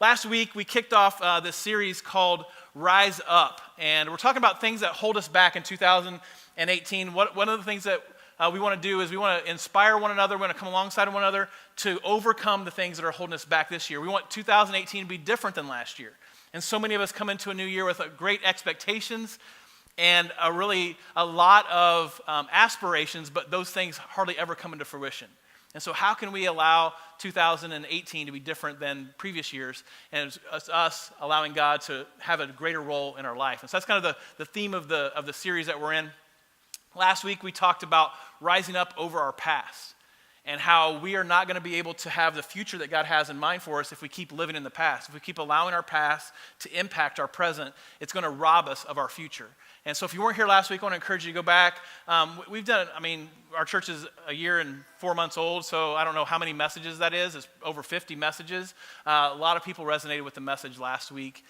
Last week, we kicked off this series called Rise Up, and we're talking about things that hold us back in 2018. One of the things that we want to do is we want to inspire one another. We want to come alongside one another to overcome the things that are holding us back this year. We want 2018 to be different than last year. And so many of us come into a new year with great expectations and a lot of aspirations, but those things hardly ever come into fruition. And so how can we allow 2018 to be different than previous years, and it's us allowing God to have a greater role in our life? And so that's kind of the theme of the series that we're in. Last week we talked about rising up over our past and how we are not going to be able to have the future that God has in mind for us if we keep living in the past. If we keep allowing our past to impact our present, it's going to rob us of our future. And so if you weren't here last week, I want to encourage you to go back. We've done, our church is a year and 4 months old, so I don't know how many messages that is. It's over 50 messages. A lot of people resonated with the message last week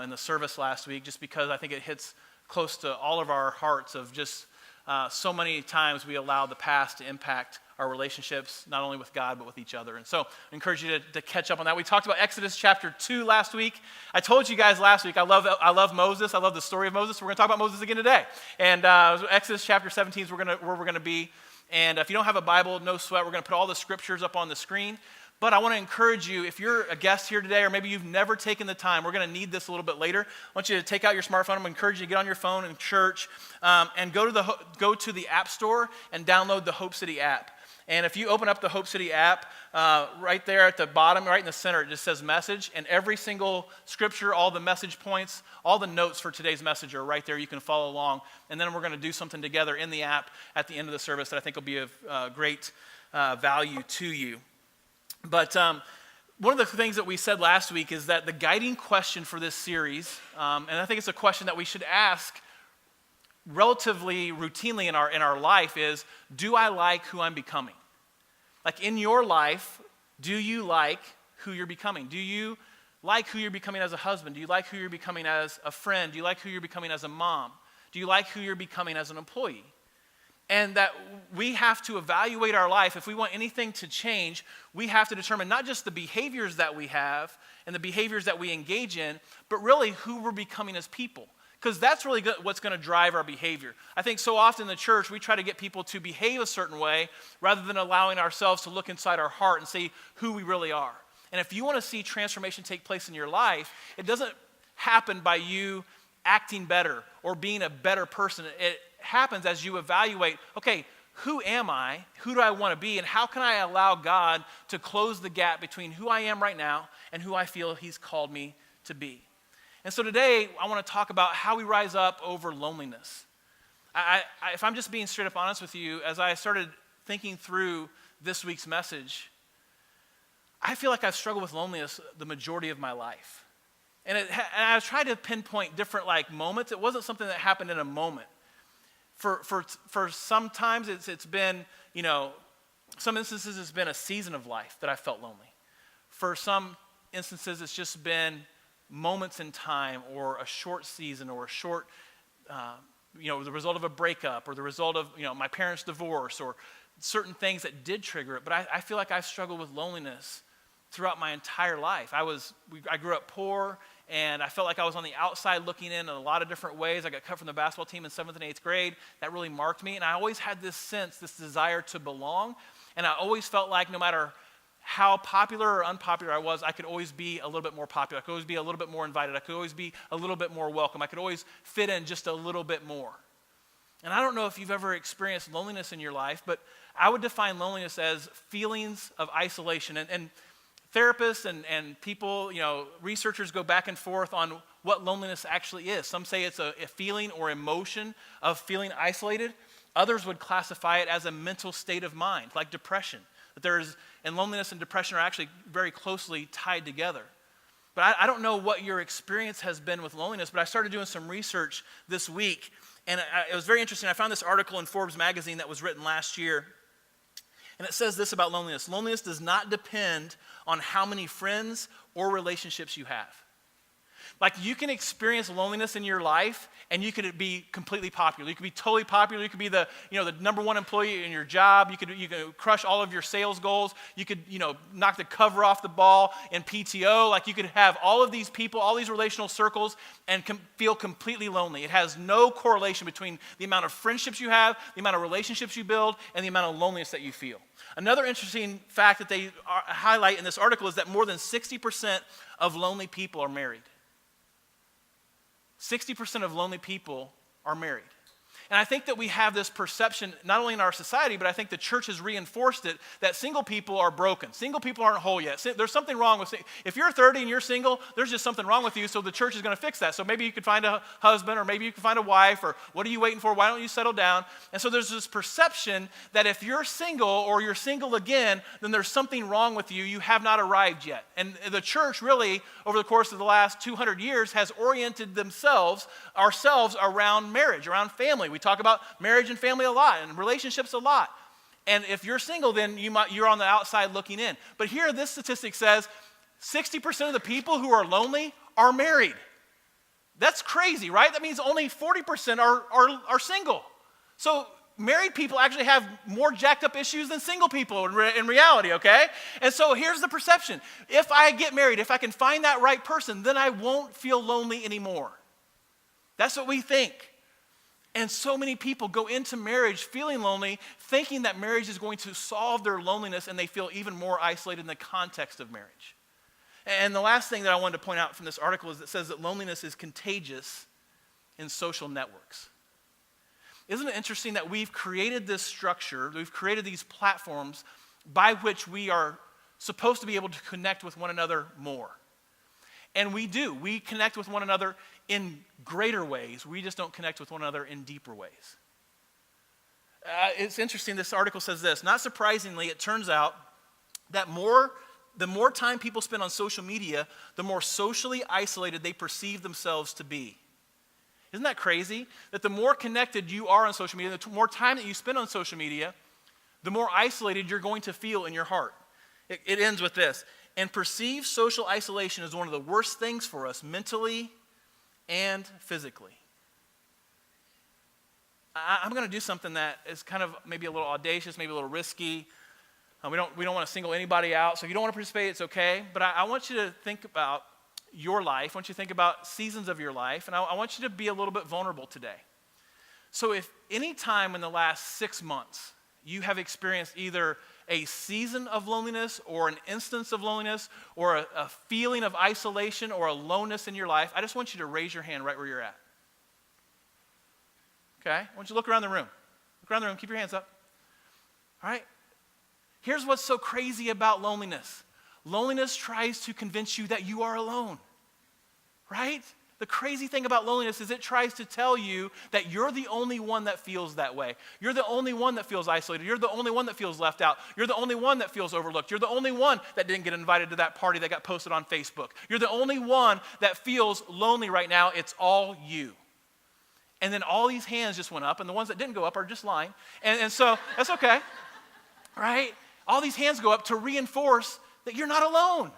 in the service last week, just because I think it hits close to all of our hearts of just so many times we allow the past to impact our relationships, not only with God, but with each other. And so I encourage you to catch up on that. We talked about Exodus chapter 2 last week. I told you guys last week, I love Moses. I love the story of Moses. We're going to talk about Moses again today. And Exodus chapter 17 is where we're going to be. And if you don't have a Bible, no sweat. We're going to put all the scriptures up on the screen. But I want to encourage you, if you're a guest here today, or maybe you've never taken the time, we're going to need this a little bit later. I want you to take out your smartphone. I'm going to encourage you to get on your phone in church and go to the App Store and download the Hope City app. And if you open up the Hope City app, right there at the bottom, right in the center, it just says message. And every single scripture, all the message points, all the notes for today's message are right there. You can follow along. And then we're going to do something together in the app at the end of the service that I think will be of great value to you. But one of the things that we said last week is that the guiding question for this series, and I think it's a question that we should ask relatively routinely in our life, is, do I like who I'm becoming? Like in your life, do you like who you're becoming? Do you like who you're becoming as a husband? Do you like who you're becoming as a friend? Do you like who you're becoming as a mom? Do you like who you're becoming as an employee? And that we have to evaluate our life. If we want anything to change, we have to determine not just the behaviors that we have and the behaviors that we engage in, but really who we're becoming as people. Because that's really what's going to drive our behavior. I think so often in the church, we try to get people to behave a certain way rather than allowing ourselves to look inside our heart and see who we really are. And if you want to see transformation take place in your life, it doesn't happen by you acting better or being a better person. It happens as you evaluate, okay, who am I? Who do I want to be? And how can I allow God to close the gap between who I am right now and who I feel He's called me to be? And so today, I want to talk about how we rise up over loneliness. If I'm just being straight up honest with you, as I started thinking through this week's message, I feel like I've struggled with loneliness the majority of my life. And I was trying to pinpoint different moments. It wasn't something that happened in a moment. For sometimes it's been, some instances it's been a season of life that I felt lonely. For some instances it's just been moments in time, or a short season, or a short, the result of a breakup, or the result of, my parents' divorce, or certain things that did trigger it. But I feel like I've struggled with loneliness throughout my entire life. I grew up poor, and I felt like I was on the outside looking in a lot of different ways. I got cut from the basketball team in 7th and 8th grade. That really marked me. And I always had this sense, this desire to belong. And I always felt like no matter how popular or unpopular I was, I could always be a little bit more popular. I could always be a little bit more invited. I could always be a little bit more welcome. I could always fit in just a little bit more. And I don't know if you've ever experienced loneliness in your life, but I would define loneliness as feelings of isolation. And therapists and people, researchers go back and forth on what loneliness actually is. Some say it's a feeling or emotion of feeling isolated. Others would classify it as a mental state of mind, like depression. And loneliness and depression are actually very closely tied together. But I don't know what your experience has been with loneliness, but I started doing some research this week, and it was very interesting. I found this article in Forbes magazine that was written last year, and it says this about loneliness. Loneliness does not depend on how many friends or relationships you have. Like you can experience loneliness in your life and you could be completely popular. You could be totally popular. You could be the number one employee in your job. You could crush all of your sales goals. You could, knock the cover off the ball in PTO. Like you could have all of these people, all these relational circles and feel completely lonely. It has no correlation between the amount of friendships you have, the amount of relationships you build, and the amount of loneliness that you feel. Another interesting fact that they highlight in this article is that more than 60% of lonely people are married. 60% of lonely people are married. And I think that we have this perception, not only in our society, but I think the church has reinforced it, that single people are broken. Single people aren't whole yet. There's something wrong with, if you're 30 and you're single, there's just something wrong with you, so the church is going to fix that. So maybe you could find a husband, or maybe you could find a wife, or what are you waiting for? Why don't you settle down? And so there's this perception that if you're single or you're single again, then there's something wrong with you. You have not arrived yet. And the church really, over the course of the last 200 years, has oriented ourselves around marriage, around family. We talk about marriage and family a lot and relationships a lot. And if you're single, then you're on the outside looking in. But here this statistic says 60% of the people who are lonely are married. That's crazy, right? That means only 40% are single. So married people actually have more jacked up issues than single people in reality, okay? And so here's the perception. If I get married, if I can find that right person, then I won't feel lonely anymore. That's what we think. And so many people go into marriage feeling lonely, thinking that marriage is going to solve their loneliness, and they feel even more isolated in the context of marriage. And the last thing that I wanted to point out from this article is it says that loneliness is contagious in social networks. Isn't it interesting that we've created this structure, we've created these platforms by which we are supposed to be able to connect with one another more? And we do. We connect with one another in greater ways. We just don't connect with one another in deeper ways. It's interesting. This article says this. Not surprisingly, it turns out that the more time people spend on social media, the more socially isolated they perceive themselves to be. Isn't that crazy? That the more connected you are on social media, the more time that you spend on social media, the more isolated you're going to feel in your heart. It ends with this. And perceived social isolation is one of the worst things for us mentally and physically. I'm going to do something that is kind of maybe a little audacious, maybe a little risky. We don't want to single anybody out. So if you don't want to participate, it's okay. But I want you to think about your life. I want you to think about seasons of your life. And I want you to be a little bit vulnerable today. So if any time in the last 6 months you have experienced either a season of loneliness or an instance of loneliness or a feeling of isolation or aloneness in your life, I just want you to raise your hand right where you're at. Okay? I want you to look around the room. Look around the room. Keep your hands up. All right? Here's what's so crazy about loneliness. Loneliness tries to convince you that you are alone. Right? The crazy thing about loneliness is it tries to tell you that you're the only one that feels that way. You're the only one that feels isolated. You're the only one that feels left out. You're the only one that feels overlooked. You're the only one that didn't get invited to that party that got posted on Facebook. You're the only one that feels lonely right now. It's all you. And then all these hands just went up, and the ones that didn't go up are just lying. And so that's okay, right? All these hands go up to reinforce that you're not alone.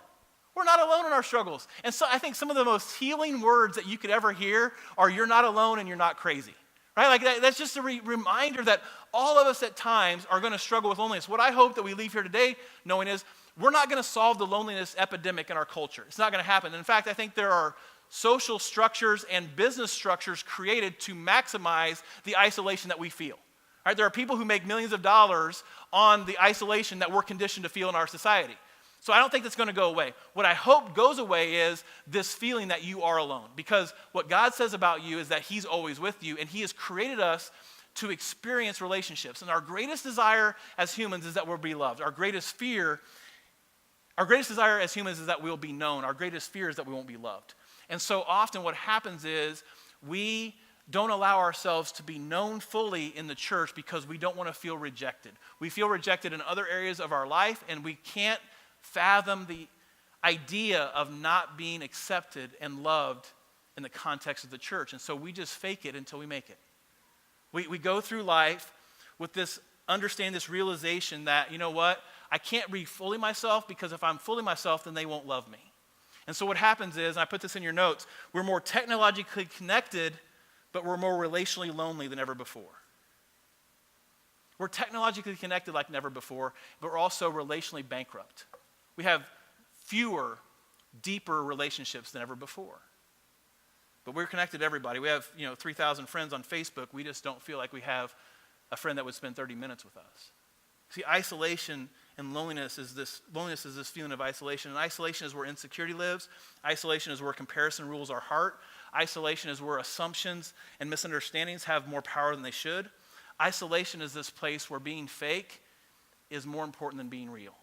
We're not alone in our struggles. And so I think some of the most healing words that you could ever hear are you're not alone and you're not crazy. Right? Like that's just a reminder that all of us at times are going to struggle with loneliness. What I hope that we leave here today knowing is we're not going to solve the loneliness epidemic in our culture. It's not going to happen. In fact, I think there are social structures and business structures created to maximize the isolation that we feel. Right? There are people who make millions of dollars on the isolation that we're conditioned to feel in our society. So I don't think that's going to go away. What I hope goes away is this feeling that you are alone. Because what God says about you is that He's always with you, and He has created us to experience relationships. And our greatest desire as humans is that we'll be loved. Our greatest desire as humans is that we'll be known. Our greatest fear is that we won't be loved. And so often what happens is we don't allow ourselves to be known fully in the church because we don't want to feel rejected. We feel rejected in other areas of our life, and we can't fathom the idea of not being accepted and loved in the context of the church. And so we just fake it until we make it. We go through life with this realization that, you know what, I can't be fully myself because if I'm fully myself, then they won't love me. And so what happens is, and I put this in your notes, we're more technologically connected, but we're more relationally lonely than ever before. We're technologically connected like never before, but we're also relationally bankrupt. We have fewer, deeper relationships than ever before. But we're connected to everybody. We have, 3,000 friends on Facebook. We just don't feel like we have a friend that would spend 30 minutes with us. See, isolation and loneliness is this feeling of isolation. And isolation is where insecurity lives. Isolation is where comparison rules our heart. Isolation is where assumptions and misunderstandings have more power than they should. Isolation is this place where being fake is more important than being real.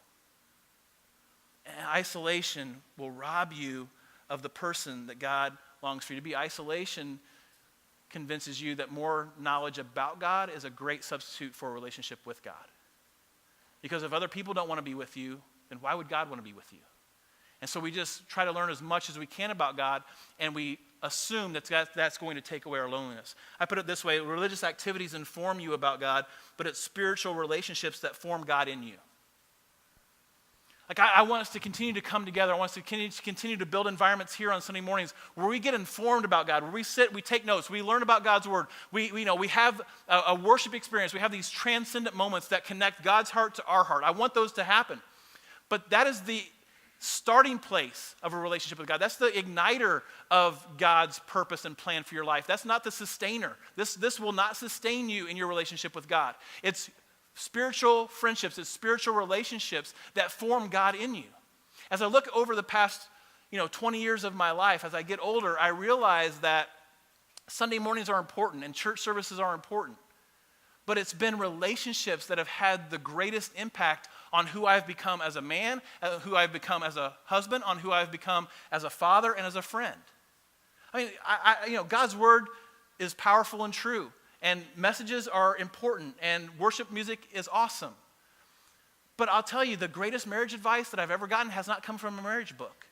And isolation will rob you of the person that God longs for you to be. Isolation convinces you that more knowledge about God is a great substitute for a relationship with God. Because if other people don't want to be with you, then why would God want to be with you? And so we just try to learn as much as we can about God, and we assume that that's going to take away our loneliness. I put it this way: religious activities inform you about God, but it's spiritual relationships that form God in you. Like I want us to continue to come together. I want us to continue to build environments here on Sunday mornings where we get informed about God, where we sit, we take notes, we learn about God's word. We have a worship experience. We have these transcendent moments that connect God's heart to our heart. I want those to happen. But that is the starting place of a relationship with God. That's the igniter of God's purpose and plan for your life. That's not the sustainer. This will not sustain you in your relationship with God. It's spiritual friendships, it's spiritual relationships that form God in you. As I look over the past, 20 years of my life, as I get older, I realize that Sunday mornings are important and church services are important. But it's been relationships that have had the greatest impact on who I've become as a man, who I've become as a husband, on who I've become as a father and as a friend. I mean, God's word is powerful and true. And messages are important, and worship music is awesome. But I'll tell you, the greatest marriage advice that I've ever gotten has not come from a marriage book.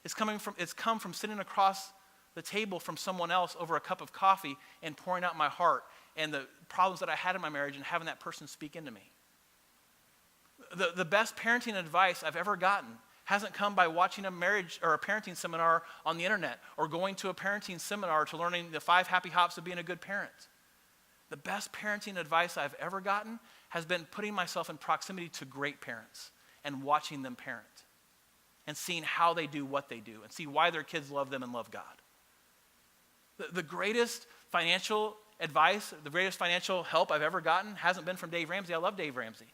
It's come from sitting across the table from someone else over a cup of coffee and pouring out my heart and the problems that I had in my marriage and having that person speak into me. The best parenting advice I've ever gotten hasn't come by watching a marriage or a parenting seminar on the internet or going to a parenting seminar to learning the 5 happy hops of being a good parent. The best parenting advice I've ever gotten has been putting myself in proximity to great parents and watching them parent and seeing how they do what they do and see why their kids love them and love God. The greatest financial advice, the greatest financial help I've ever gotten hasn't been from Dave Ramsey. I love Dave Ramsey.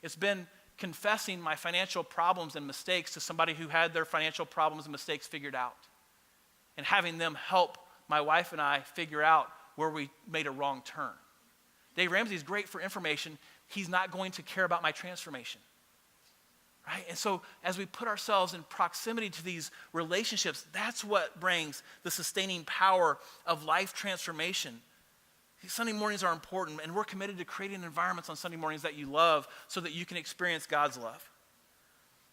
It's been confessing my financial problems and mistakes to somebody who had their financial problems and mistakes figured out and having them help my wife and I figure out where we made a wrong turn. Dave Ramsey is great for information. He's not going to care about my transformation. Right? And so as we put ourselves in proximity to these relationships, that's what brings the sustaining power of life transformation. Sunday mornings are important, and we're committed to creating environments on Sunday mornings that you love so that you can experience God's love.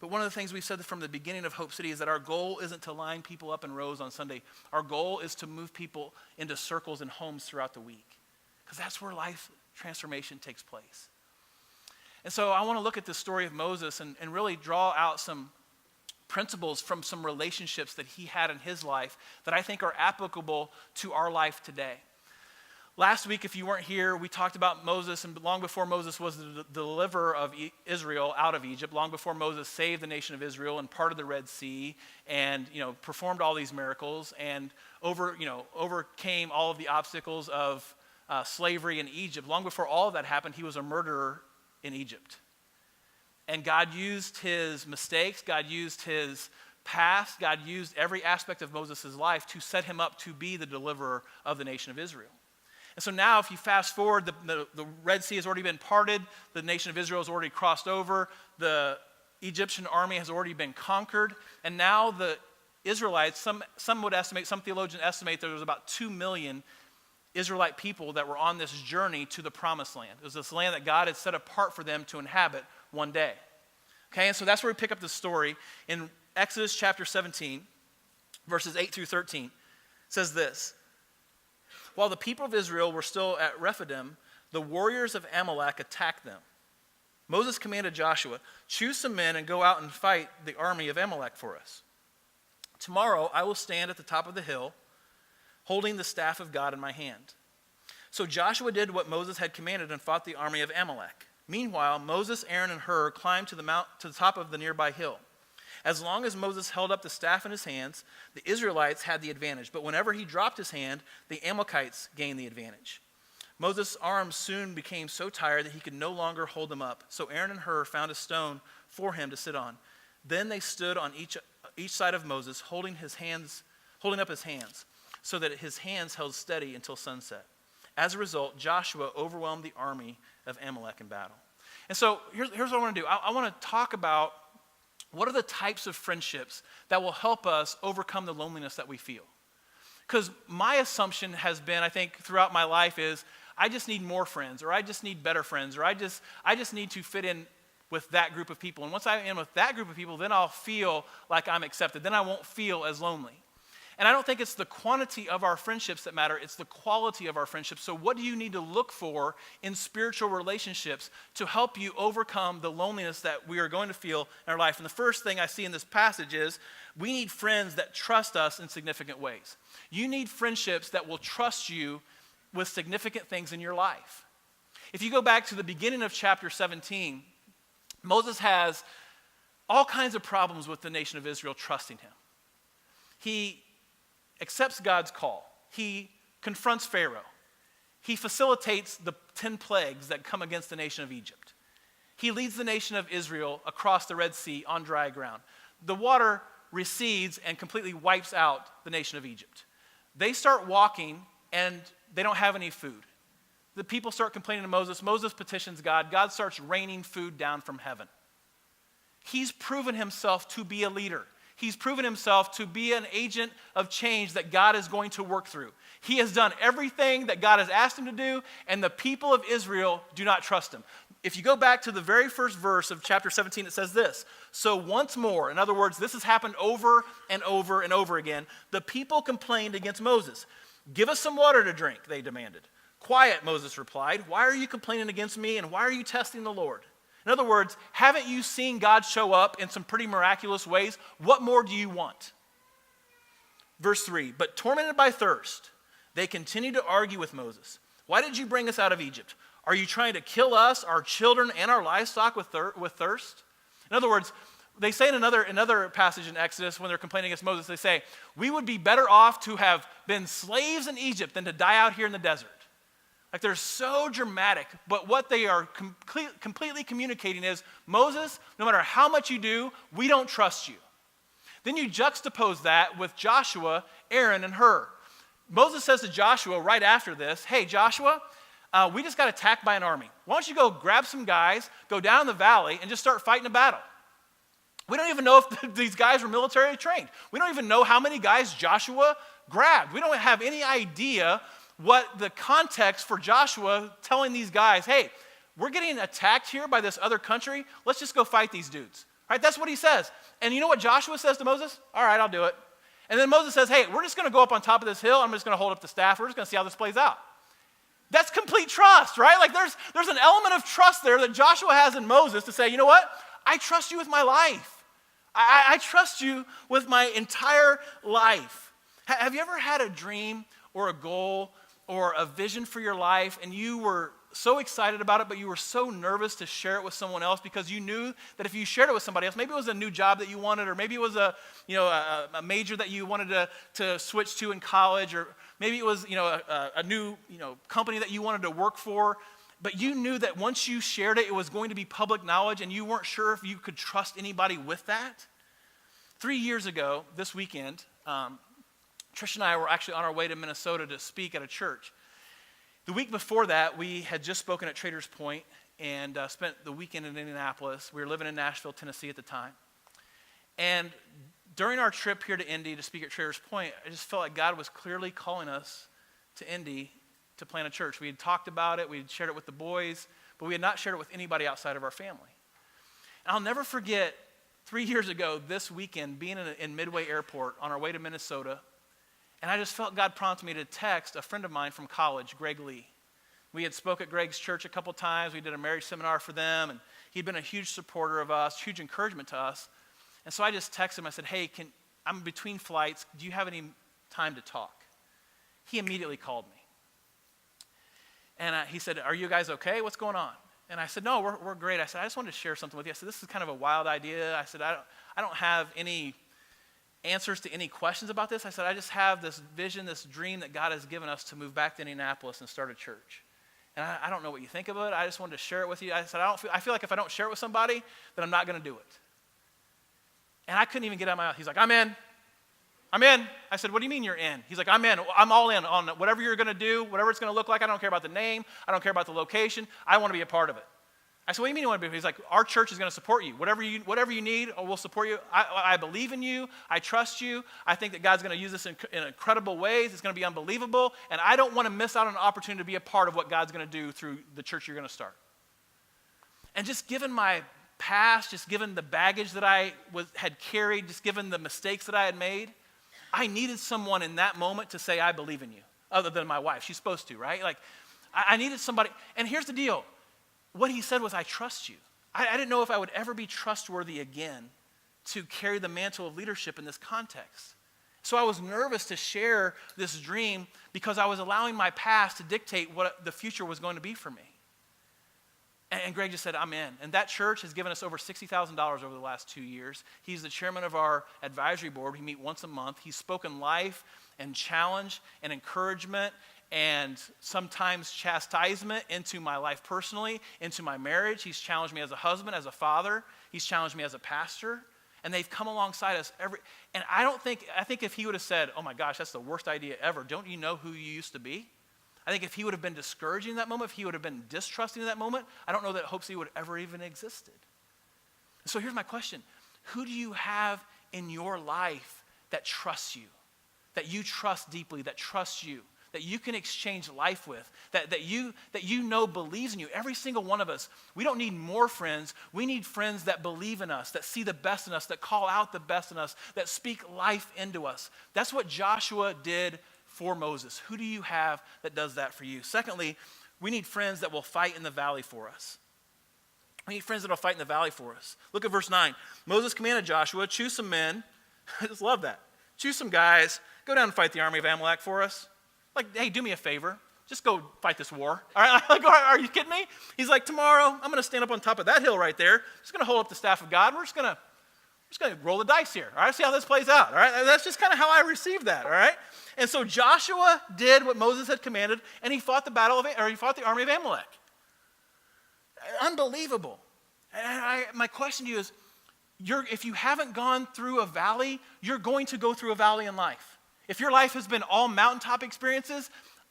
But one of the things we said from the beginning of Hope City is that our goal isn't to line people up in rows on Sunday. Our goal is to move people into circles and homes throughout the week, because that's where life transformation takes place. And so I want to look at the story of Moses and really draw out some principles from some relationships that he had in his life that I think are applicable to our life today. Last week, if you weren't here, we talked about Moses, and long before Moses was the deliverer of Israel out of Egypt, long before Moses saved the nation of Israel and parted the Red Sea and performed all these miracles and overcame all of the obstacles of slavery in Egypt. Long before all of that happened, he was a murderer in Egypt. And God used his mistakes, God used his past, God used every aspect of Moses' life to set him up to be the deliverer of the nation of Israel. And so now if you fast forward, the Red Sea has already been parted, the nation of Israel has already crossed over, the Egyptian army has already been conquered, and now the Israelites, some would estimate, some theologians estimate that there was about 2 million Israelite people that were on this journey to the promised land. It was this land that God had set apart for them to inhabit one day. Okay, and so that's where we pick up the story. In Exodus chapter 17, verses 8 through 13, it says this: While the people of Israel were still at Rephidim, the warriors of Amalek attacked them. Moses commanded Joshua, "Choose some men and go out and fight the army of Amalek for us." Tomorrow I will stand at the top of the hill, holding the staff of God in my hand." So Joshua did what Moses had commanded and fought the army of Amalek. Meanwhile, Moses, Aaron, and Hur climbed to the top of the nearby hill. As long as Moses held up the staff in his hands, the Israelites had the advantage. But whenever he dropped his hand, the Amalekites gained the advantage. Moses' arms soon became so tired that he could no longer hold them up. So Aaron and Hur found a stone for him to sit on. Then they stood on each side of Moses, holding up his hands, so that his hands held steady until sunset. As a result, Joshua overwhelmed the army of Amalek in battle. And so here's what I want to do. I want to talk about what are the types of friendships that will help us overcome the loneliness that we feel. Because my assumption has been, I think, throughout my life is, I just need more friends, or I just need better friends, or I just need to fit in with that group of people. And once I'm in with that group of people, then I'll feel like I'm accepted. Then I won't feel as lonely. And I don't think it's the quantity of our friendships that matter, it's the quality of our friendships. So what do you need to look for in spiritual relationships to help you overcome the loneliness that we are going to feel in our life? And the first thing I see in this passage is we need friends that trust us in significant ways. You need friendships that will trust you with significant things in your life. If you go back to the beginning of chapter 17, Moses has all kinds of problems with the nation of Israel trusting him. He accepts God's call. He confronts Pharaoh. He facilitates the 10 plagues that come against the nation of Egypt. He leads the nation of Israel across the Red Sea on dry ground. The water recedes and completely wipes out the nation of Egypt. They start walking and they don't have any food. The people start complaining to Moses. Moses petitions God. God starts raining food down from heaven. He's proven himself to be a leader. He's proven himself to be an agent of change that God is going to work through. He has done everything that God has asked him to do, and the people of Israel do not trust him. If you go back to the very first verse of chapter 17, it says this: "So once more," in other words, this has happened over and over and over again, "the people complained against Moses. 'Give us some water to drink,' they demanded. 'Quiet,' Moses replied. 'Why are you complaining against me, and why are you testing the Lord?'" In other words, haven't you seen God show up in some pretty miraculous ways? What more do you want? Verse 3, "But tormented by thirst, they continued to argue with Moses. 'Why did you bring us out of Egypt? Are you trying to kill us, our children, and our livestock with thirst?'" In other words, they say in another passage in Exodus when they're complaining against Moses, they say, "We would be better off to have been slaves in Egypt than to die out here in the desert." Like, they're so dramatic, but what they are completely communicating is, Moses, no matter how much you do, we don't trust you. Then you juxtapose that with Joshua, Aaron, and Hur. Moses says to Joshua right after this, "Hey, Joshua, we just got attacked by an army. Why don't you go grab some guys, go down the valley, and just start fighting a battle?" We don't even know if these guys were military trained. We don't even know how many guys Joshua grabbed. We don't have any idea what the context for Joshua telling these guys, "Hey, we're getting attacked here by this other country. Let's just go fight these dudes." Right? That's what he says. And you know what Joshua says to Moses? "All right, I'll do it." And then Moses says, "Hey, we're just going to go up on top of this hill. I'm just going to hold up the staff. We're just going to see how this plays out." That's complete trust, right? Like, there's an element of trust there that Joshua has in Moses to say, "You know what? I trust you with my life. I trust you with my entire life." Have you ever had a dream or a goal or a vision for your life, and you were so excited about it, but you were so nervous to share it with someone else because you knew that if you shared it with somebody else, maybe it was a new job that you wanted, or maybe it was a major that you wanted to switch to in college, or maybe it was a new company that you wanted to work for, but you knew that once you shared it, it was going to be public knowledge, and you weren't sure if you could trust anybody with that? 3 years ago, this weekend, Trish and I were actually on our way to Minnesota to speak at a church. The week before that, we had just spoken at Traders Point and spent the weekend in Indianapolis. We were living in Nashville, Tennessee at the time. And during our trip here to Indy to speak at Traders Point, I just felt like God was clearly calling us to Indy to plant a church. We had talked about it, we had shared it with the boys, but we had not shared it with anybody outside of our family. And I'll never forget 3 years ago this weekend being in Midway Airport on our way to Minnesota. And I just felt God prompt me to text a friend of mine from college, Greg Lee. We had spoke at Greg's church a couple times. We did a marriage seminar for them, and he'd been a huge supporter of us, huge encouragement to us. And so I just texted him. I said, "Hey, I'm between flights. Do you have any time to talk? He immediately called me. And he said, are you guys okay? What's going on? And I said, no, we're great. I said, I just wanted to share something with you. I said, this is kind of a wild idea. I said, I don't have any answers to any questions about this. I said, I just have this vision, this dream that God has given us to move back to Indianapolis and start a church. And I don't know what you think of it. I just wanted to share it with you. I said, I feel like if I don't share it with somebody, then I'm not going to do it. And I couldn't even get out of my mouth. He's like, I'm in. I'm in. I said, what do you mean you're in? He's like, I'm in. I'm all in on whatever you're going to do, whatever it's going to look like. I don't care about the name. I don't care about the location. I want to be a part of it. I said, what do you mean you want to be? He's like, our church is going to support you. Whatever you need, we'll support you. I believe in you. I trust you. I think that God's going to use this in incredible ways. It's going to be unbelievable. And I don't want to miss out on an opportunity to be a part of what God's going to do through the church you're going to start. And just given my past, just given the baggage that I had carried, just given the mistakes that I had made, I needed someone in that moment to say, I believe in you, other than my wife. She's supposed to, right? Like, I needed somebody. And here's the deal. What he said was, I trust you. I didn't know if I would ever be trustworthy again to carry the mantle of leadership in this context. So I was nervous to share this dream because I was allowing my past to dictate what the future was going to be for me. And Greg just said, I'm in. And that church has given us over $60,000 over the last 2 years. He's the chairman of our advisory board. We meet once a month. He's spoken life and challenge and encouragement and sometimes chastisement into my life personally, into my marriage. He's challenged me as a husband, as a father. He's challenged me as a pastor. And they've come alongside us and I think if he would have said, oh my gosh, that's the worst idea ever. Don't you know who you used to be? I think if he would have been discouraging in that moment, if he would have been distrusting in that moment, I don't know that Hope City would ever even existed. So here's my question. Who do you have in your life that trusts you, that you trust deeply, that trusts you, that you can exchange life with, that you know believes in you? Every single one of us, we don't need more friends. We need friends that believe in us, that see the best in us, that call out the best in us, that speak life into us. That's what Joshua did for Moses. Who do you have that does that for you? Secondly, we need friends that will fight in the valley for us. We need friends that will fight in the valley for us. Look at verse 9. Moses commanded Joshua, choose some men. I just love that. Choose some guys. Go down and fight the army of Amalek for us. Like, hey, do me a favor. Just go fight this war. All right? Like, are you kidding me? He's like, tomorrow, I'm going to stand up on top of that hill right there. Just going to hold up the staff of God. We're just going to roll the dice here. All right? See how this plays out. All right? That's just kind of how I received that. All right? And so Joshua did what Moses had commanded, and he fought the army of Amalek. Unbelievable. And my question to you is, if you haven't gone through a valley, you're going to go through a valley in life. If your life has been all mountaintop experiences,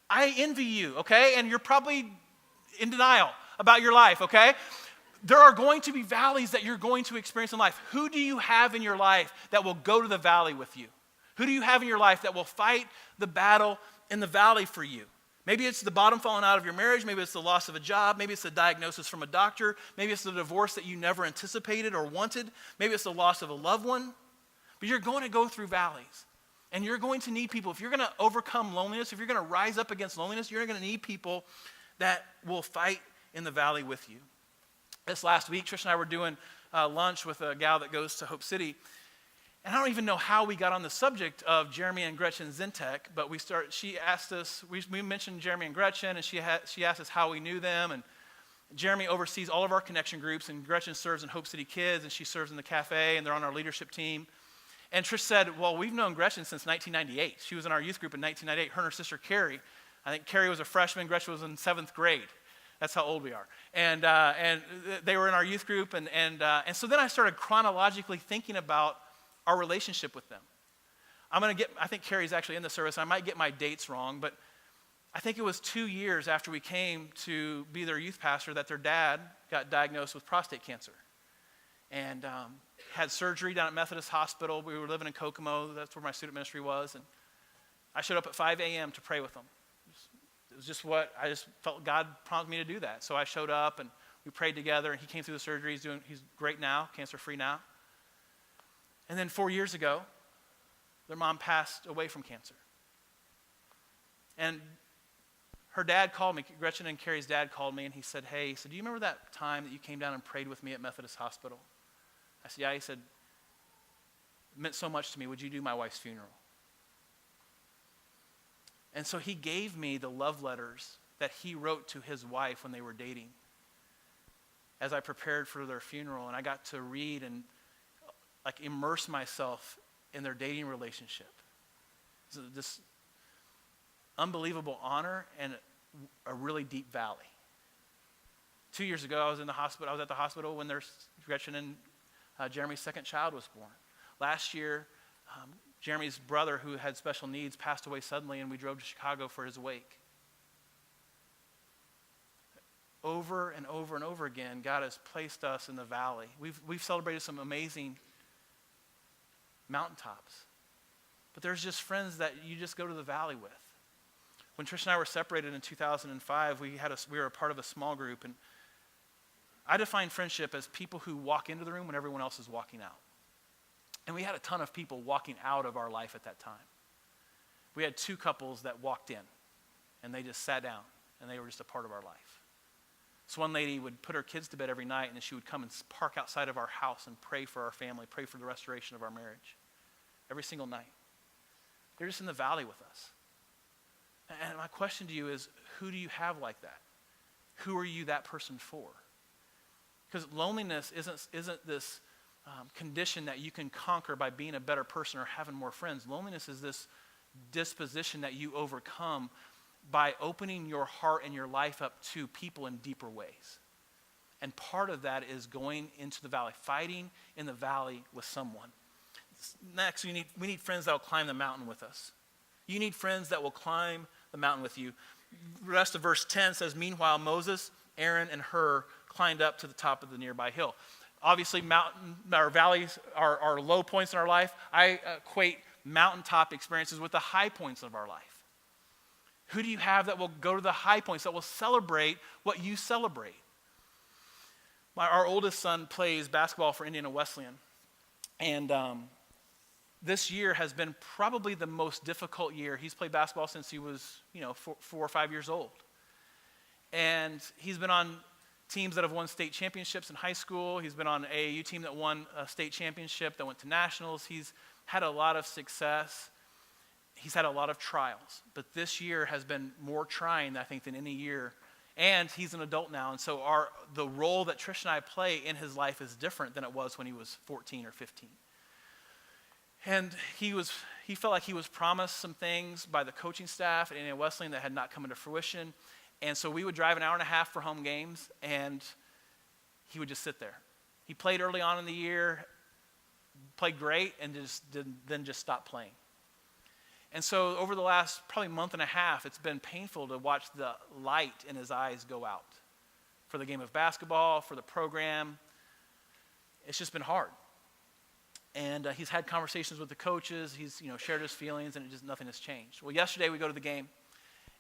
I envy you, okay? And you're probably in denial about your life, okay? There are going to be valleys that you're going to experience in life. Who do you have in your life that will go to the valley with you? Who do you have in your life that will fight the battle in the valley for you? Maybe it's the bottom falling out of your marriage. Maybe it's the loss of a job. Maybe it's the diagnosis from a doctor. Maybe it's the divorce that you never anticipated or wanted. Maybe it's the loss of a loved one. But you're going to go through valleys. And you're going to need people. If you're going to overcome loneliness, if you're going to rise up against loneliness, you're going to need people that will fight in the valley with you. This last week, Trish and I were doing lunch with a gal that goes to Hope City. And I don't even know how we got on the subject of Jeremy and Gretchen Zintek, but she asked us, we mentioned Jeremy and Gretchen, and she asked us how we knew them. And Jeremy oversees all of our connection groups, and Gretchen serves in Hope City Kids, and she serves in the cafe, and they're on our leadership team. And Trish said, well, we've known Gretchen since 1998. She was in our youth group in 1998. Her and her sister, Carrie. I think Carrie was a freshman. Gretchen was in 7th grade. That's how old we are. And they were in our youth group. And so then I started chronologically thinking about our relationship with them. I think Carrie's actually in the service. I might get my dates wrong, but I think it was 2 years after we came to be their youth pastor that their dad got diagnosed with prostate cancer. And had surgery down at Methodist Hospital. We were living in Kokomo. That's where my student ministry was. And I showed up at 5 a.m. to pray with them. It was just what I just felt God prompted me to do that. So I showed up and we prayed together. And he came through the surgery. He's great now, cancer-free now. And then 4 years ago, their mom passed away from cancer. And her dad called me. Gretchen and Carrie's dad called me, and he said, hey, do you remember that time that you came down and prayed with me at Methodist Hospital? I said, yeah. He said, meant so much to me. Would you do my wife's funeral? And so he gave me the love letters that he wrote to his wife when they were dating as I prepared for their funeral. And I got to read and like immerse myself in their dating relationship. So this unbelievable honor and a really deep valley. 2 years ago, I was at the hospital when Gretchen and Jeremy's second child was born. Last year, Jeremy's brother, who had special needs, passed away suddenly, and we drove to Chicago for his wake. Over and over and over again, God has placed us in the valley. We've celebrated some amazing mountaintops. But there's just friends that you just go to the valley with. When Trish and I were separated in 2005, we were a part of a small group, and I define friendship as people who walk into the room when everyone else is walking out. And we had a ton of people walking out of our life at that time. We had 2 couples that walked in, and they just sat down, and they were just a part of our life. So one lady would put her kids to bed every night, and then she would come and park outside of our house and pray for our family, pray for the restoration of our marriage. Every single night. They're just in the valley with us. And my question to you is, who do you have like that? Who are you that person for? Because loneliness isn't this condition that you can conquer by being a better person or having more friends. Loneliness is this disposition that you overcome by opening your heart and your life up to people in deeper ways. And part of that is going into the valley, fighting in the valley with someone. Next, we need friends that will climb the mountain with us. You need friends that will climb the mountain with you. The rest of verse 10 says, meanwhile, Moses, Aaron, and Hur climbed up to the top of the nearby hill. Obviously, valleys are low points in our life. I equate mountaintop experiences with the high points of our life. Who do you have that will go to the high points, that will celebrate what you celebrate? Our oldest son plays basketball for Indiana Wesleyan. And this year has been probably the most difficult year. He's played basketball since he was, 4 or 5 years old. And he's been on teams that have won state championships in high school. He's been on an AAU team that won a state championship, that went to nationals. He's had a lot of success. He's had a lot of trials. But this year has been more trying, I think, than any year. And he's an adult now. And so the role that Trish and I play in his life is different than it was when he was 14 or 15. And he felt like he was promised some things by the coaching staff at Indiana Wesleyan that had not come into fruition. And so we would drive an hour and a half for home games, and he would just sit there. He played early on in the year, played great, and then just stopped playing. And so over the last probably month and a half, it's been painful to watch the light in his eyes go out for the game of basketball, for the program. It's just been hard. And he's had conversations with the coaches. He's shared his feelings, and nothing has changed. Well, yesterday we go to the game,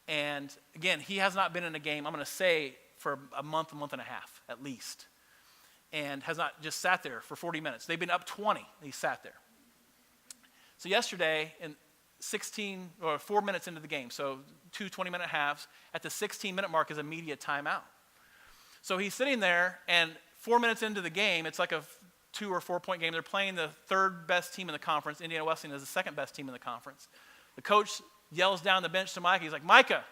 and again, he has not been in a game, I'm going to say, for a month and a half at least, and has not just sat there for 40 minutes. They've been up 20. He sat there. So yesterday, in 4 minutes into the game, so 2 20-minute halves, at the 16-minute mark is a media timeout. So he's sitting there, and 4 minutes into the game, it's like a 2 or 4 point game. They're playing the third best team in the conference. Indiana Wesleyan is the second best team in the conference. The coach yells down the bench to Micah. He's like, Micah.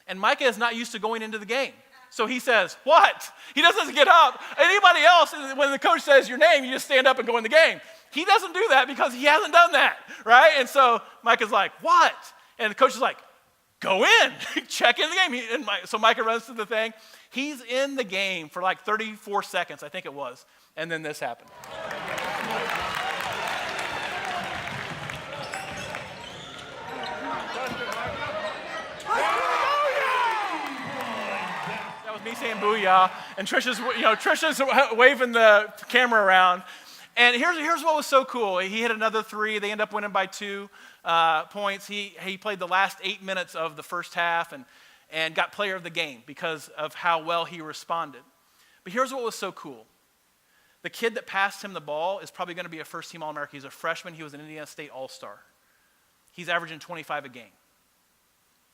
And Micah is not used to going into the game. So he says, what? He doesn't get up. Anybody else, when the coach says your name, you just stand up and go in the game. He doesn't do that because he hasn't done that, right? And so Micah's like, what? And the coach is like, go in. Check in the game. So Micah runs to the thing. He's in the game for like 34 seconds, I think it was. And then this happened. That was me saying booyah. And Trisha's waving the camera around. And here's what was so cool. He hit another 3. They end up winning by 2 points. He played the last 8 minutes of the first half and got player of the game because of how well he responded. But here's what was so cool. The kid that passed him the ball is probably going to be a first-team All-American. He's a freshman. He was an Indiana State All-Star. He's averaging 25 a game.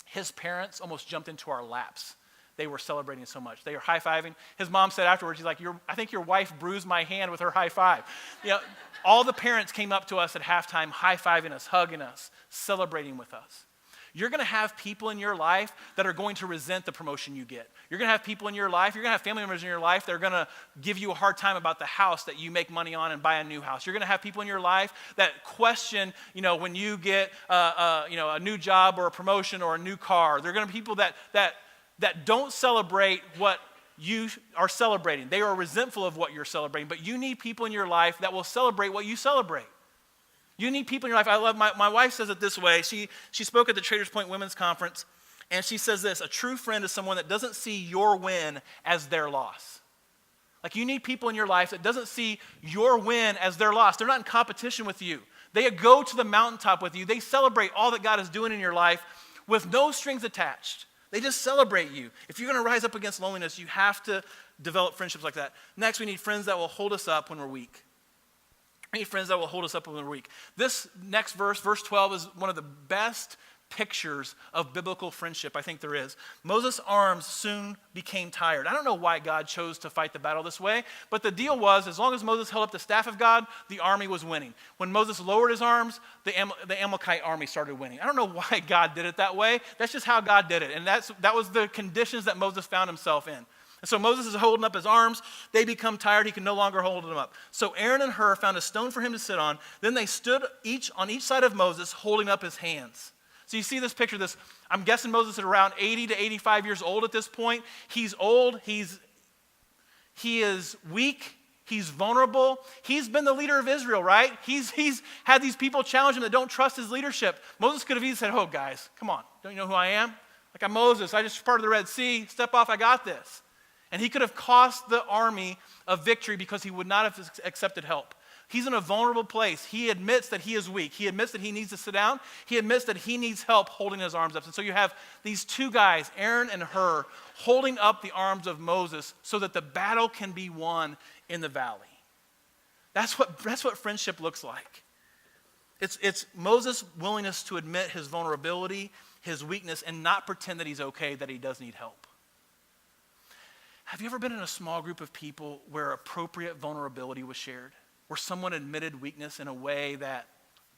His parents almost jumped into our laps They were celebrating so much. They were high-fiving. His mom said afterwards, she's like, I think your wife bruised my hand with her high five. All the parents came up to us at halftime, high-fiving us, hugging us, celebrating with us. You're going to have people in your life that are going to resent the promotion you get. You're going to have people in your life, you're going to have family members in your life that are going to give you a hard time about the house that you make money on and buy a new house. You're going to have people in your life that question, when you get a new job or a promotion or a new car. There are going to be people that don't celebrate what you are celebrating. They are resentful of what you're celebrating, but you need people in your life that will celebrate what you celebrate. You need people in your life. I love my wife says it this way. She spoke at the Traders Point Women's Conference, and she says this: a true friend is someone that doesn't see your win as their loss. Like, you need people in your life that doesn't see your win as their loss. They're not in competition with you. They go to the mountaintop with you. They celebrate all that God is doing in your life with no strings attached. They just celebrate you. If you're going to rise up against loneliness, you have to develop friendships like that. Next, we need friends that will hold us up when we're weak. We need friends that will hold us up when we're weak. This next verse 12, is one of the best pictures of biblical friendship I think there is. Moses' arms soon became tired. I don't know why God chose to fight the battle this way, but the deal was, as long as Moses held up the staff of God, the army was winning. When Moses lowered his arms, the Amalekite army started winning. I don't know why God did it that way. That's just how God did it. And that was the conditions that Moses found himself in. And so Moses is holding up his arms. They become tired. He can no longer hold them up. So Aaron and Hur found a stone for him to sit on. Then they stood each on each side of Moses, holding up his hands. So you see this picture, I'm guessing Moses is around 80 to 85 years old at this point. He's old. He is weak. He's vulnerable. He's been the leader of Israel, right? He's had these people challenge him that don't trust his leadership. Moses could have easily said, oh, guys, come on. Don't you know who I am? Like, I'm Moses. I just parted the Red Sea. Step off. I got this. And he could have cost the army a victory because he would not have accepted help. He's in a vulnerable place. He admits that he is weak. He admits that he needs to sit down. He admits that he needs help holding his arms up. And so you have these two guys, Aaron and Hur, holding up the arms of Moses so that the battle can be won in the valley. That's what friendship looks like. It's Moses' willingness to admit his vulnerability, his weakness, and not pretend that he's okay, that he does need help. Have you ever been in a small group of people where appropriate vulnerability was shared? Where someone admitted weakness in a way that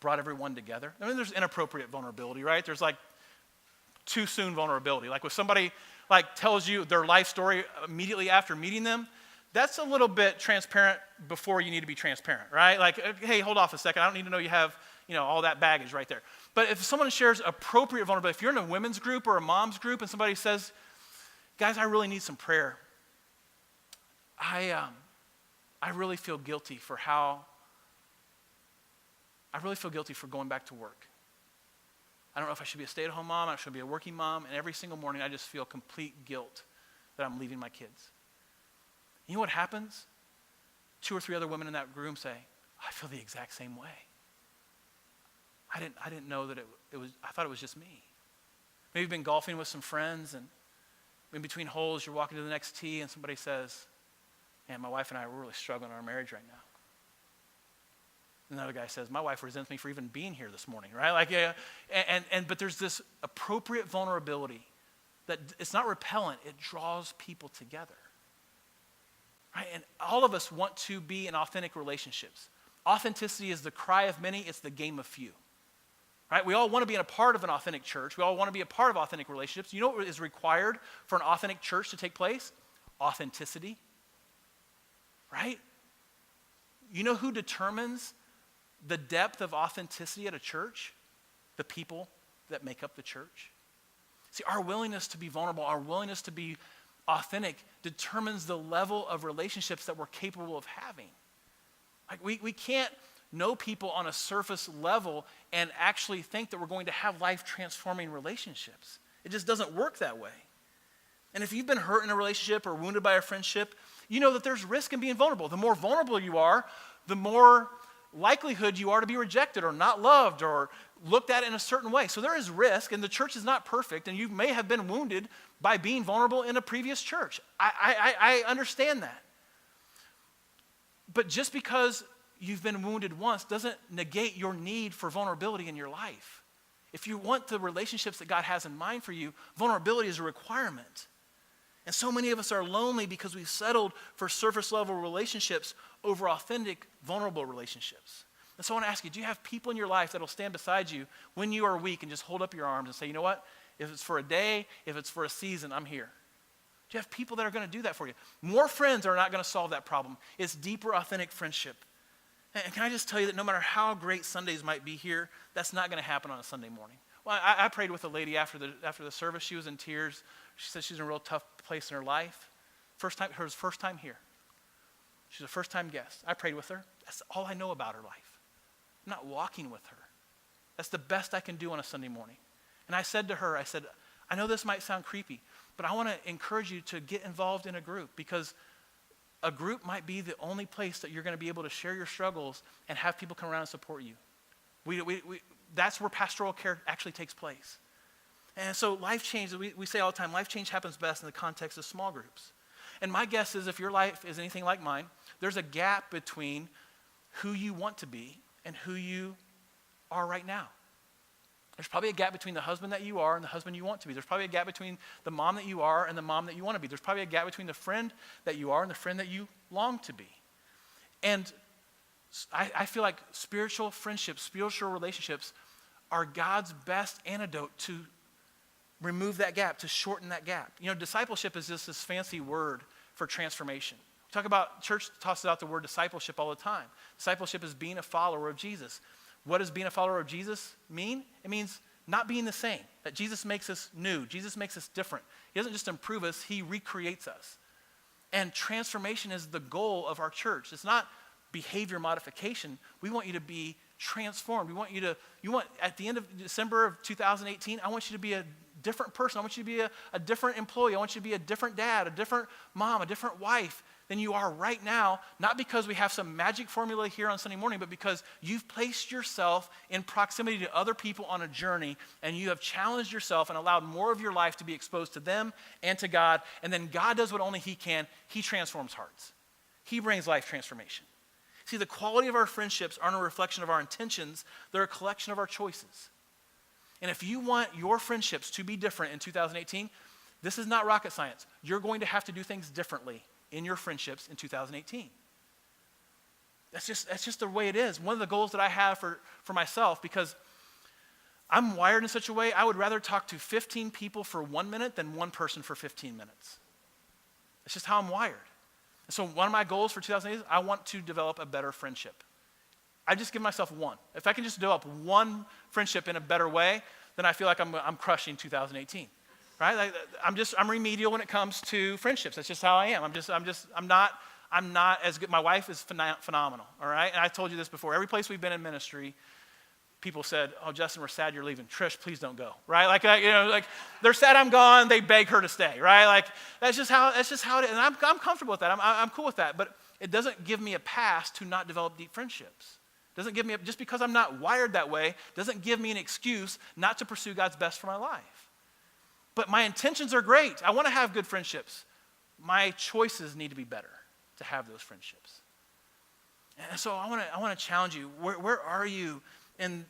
brought everyone together? I mean, there's inappropriate vulnerability, right? There's like too soon vulnerability. Like when somebody tells you their life story immediately after meeting them, that's a little bit transparent before you need to be transparent, right? Like, hey, hold off a second. I don't need to know you have, all that baggage right there. But if someone shares appropriate vulnerability, if you're in a women's group or a mom's group and somebody says, guys, I really need some prayer. I really feel guilty for going back to work. I don't know if I should be a stay-at-home mom, I should be a working mom, and every single morning I just feel complete guilt that I'm leaving my kids. You know what happens? 2 or 3 other women in that room say, I feel the exact same way. I didn't know that it was, I thought it was just me. Maybe you've been golfing with some friends, and in between holes you're walking to the next tee and somebody says, man, my wife and I, we're really struggling in our marriage right now. Another guy says, my wife resents me for even being here this morning, right? But there's this appropriate vulnerability that it's not repellent, it draws people together. Right? And all of us want to be in authentic relationships. Authenticity is the cry of many, it's the game of few. Right? We all want to be in a part of an authentic church. We all want to be a part of authentic relationships. You know what is required for an authentic church to take place? Authenticity. Right? You know who determines the depth of authenticity at a church? The people that make up the church. See, our willingness to be vulnerable, our willingness to be authentic determines the level of relationships that we're capable of having. Like we can't know people on a surface level and actually think that we're going to have life-transforming relationships. It just doesn't work that way. And if you've been hurt in a relationship or wounded by a friendship, you know that there's risk in being vulnerable. The more vulnerable you are, the more likelihood you are to be rejected or not loved or looked at in a certain way. So there is risk, and the church is not perfect, and you may have been wounded by being vulnerable in a previous church. I understand that. But just because you've been wounded once doesn't negate your need for vulnerability in your life. If you want the relationships that God has in mind for you, vulnerability is a requirement. And so many of us are lonely because we've settled for surface level relationships over authentic, vulnerable relationships. And so I want to ask you, do you have people in your life that will stand beside you when you are weak and just hold up your arms and say, you know what? If it's for a day, if it's for a season, I'm here. Do you have people that are going to do that for you? More friends are not going to solve that problem. It's deeper, authentic friendship. And can I just tell you that no matter how great Sundays might be here, that's not going to happen on a Sunday morning. Well, I prayed with a lady after the service. She was in tears. She said she's in a real tough place in her life. Her first time here. She's a first-time guest. I prayed with her. That's all I know about her life. I'm not walking with her. That's the best I can do on a Sunday morning. And I said to her, I know this might sound creepy, but I want to encourage you to get involved in a group, because a group might be the only place that you're going to be able to share your struggles and have people come around and support you. That's where pastoral care actually takes place. And so life change, we say all the time, life change happens best in the context of small groups. And my guess is if your life is anything like mine, there's a gap between who you want to be and who you are right now. There's probably a gap between the husband that you are and the husband you want to be. There's probably a gap between the mom that you are and the mom that you want to be. There's probably a gap between the friend that you are and the friend that you long to be. And I feel like spiritual friendships, spiritual relationships are God's best antidote to remove that gap, to shorten that gap. You know, discipleship is just this fancy word for transformation. We talk about, church tosses out the word discipleship all the time. Discipleship is being a follower of Jesus. What does being a follower of Jesus mean? It means not being the same, that Jesus makes us new. Jesus makes us different. He doesn't just improve us, he recreates us. And transformation is the goal of our church. It's not behavior modification. We want you to be transformed. At the end of December of 2018, I want you to be a different person. I want you to be a different employee. I want you to be a different dad, a different mom, a different wife than you are right now, not because we have some magic formula here on Sunday morning, but because you've placed yourself in proximity to other people on a journey, and you have challenged yourself and allowed more of your life to be exposed to them and to God, and then God does what only he can. He transforms hearts. He brings life transformation. See, the quality of our friendships aren't a reflection of our intentions, they're a collection of our choices. And if you want your friendships to be different in 2018, this is not rocket science. You're going to have to do things differently in your friendships in 2018. That's just the way it is. One of the goals that I have for myself, because I'm wired in such a way, I would rather talk to 15 people for 1 minute than one person for 15 minutes. It's just how I'm wired. And so one of my goals for 2018 is I want to develop a better friendship. I just give myself one. If I can just develop one friendship in a better way, then I feel like I'm crushing 2018. Right? Like, I'm remedial when it comes to friendships. That's just how I am. I'm not as good. My wife is phenomenal. All right? And I told you this before. Every place we've been in ministry, people said, "Oh, Justin, we're sad you're leaving. Trish, please don't go." Right? Like they're sad I'm gone. They beg her to stay. Right? Like that's just how it is. And I'm comfortable with that. I'm cool with that. But it doesn't give me a pass to not develop deep friendships. Doesn't give me just because I'm not wired that way doesn't give me an excuse not to pursue God's best for my life. But my intentions are great. I want to have good friendships. My choices need to be better to have those friendships. And so I want to challenge you. Where are you in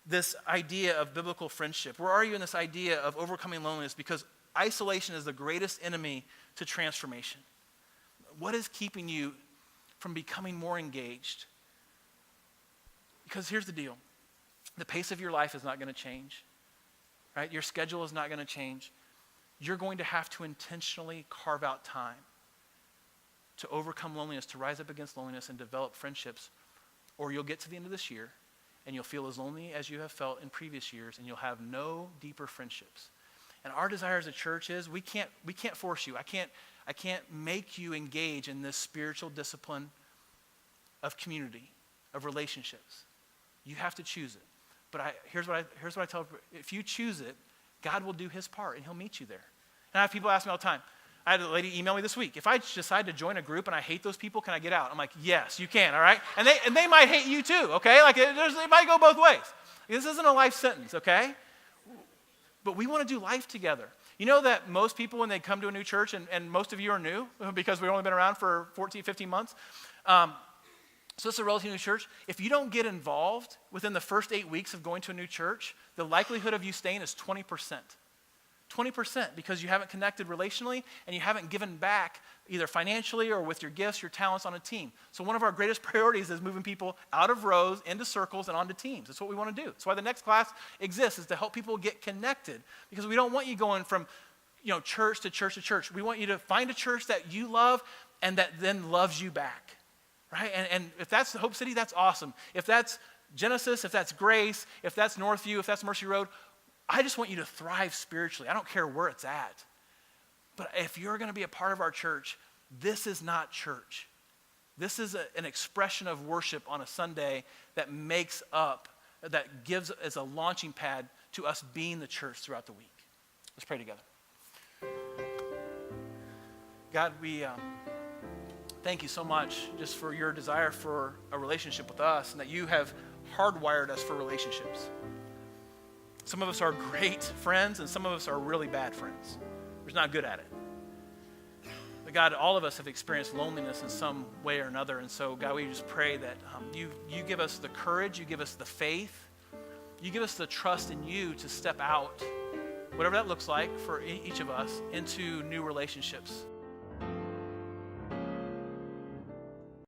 this idea of biblical friendship? Where are you in this idea of overcoming loneliness? Because isolation is the greatest enemy to transformation. What is keeping you from becoming more engaged? Because here's the deal. The pace of your life is not going to change. Right? Your schedule is not going to change. You're going to have to intentionally carve out time to overcome loneliness, to rise up against loneliness and develop friendships, or you'll get to the end of this year and you'll feel as lonely as you have felt in previous years, and you'll have no deeper friendships. And our desire as a church is we can't force you. I can't make you engage in this spiritual discipline of community, of relationships. You have to choose it. But here's what I tell people. If you choose it, God will do his part and he'll meet you there. And I have people ask me all the time. I had a lady email me this week. If I decide to join a group and I hate those people, can I get out? I'm like, yes, you can, all right? And they might hate you too, okay? Like it might go both ways. This isn't a life sentence, okay? But we want to do life together. You know that most people, when they come to a new church, and most of you are new because we've only been around for 14, 15 months, so it's a relatively new church. If you don't get involved within the first 8 weeks of going to a new church, the likelihood of you staying is 20%. 20% because you haven't connected relationally and you haven't given back either financially or with your gifts, your talents on a team. So one of our greatest priorities is moving people out of rows, into circles, and onto teams. That's what we want to do. That's why the next class exists, is to help people get connected, because we don't want you going from church to church to church. We want you to find a church that you love and that then loves you back, right? And if that's Hope City, that's awesome. If that's Genesis, if that's Grace, if that's Northview, if that's Mercy Road, I just want you to thrive spiritually. I don't care where it's at. But if you're going to be a part of our church, this is not church. This is an expression of worship on a Sunday that gives as a launching pad to us being the church throughout the week. Let's pray together. God, we thank you so much just for your desire for a relationship with us, and that you have hardwired us for relationships. Some of us are great friends, and some of us are really bad friends. We're just not good at it. But God, all of us have experienced loneliness in some way or another, and so God, we just pray that you give us the courage, you give us the faith, you give us the trust in you to step out, whatever that looks like for each of us, into new relationships.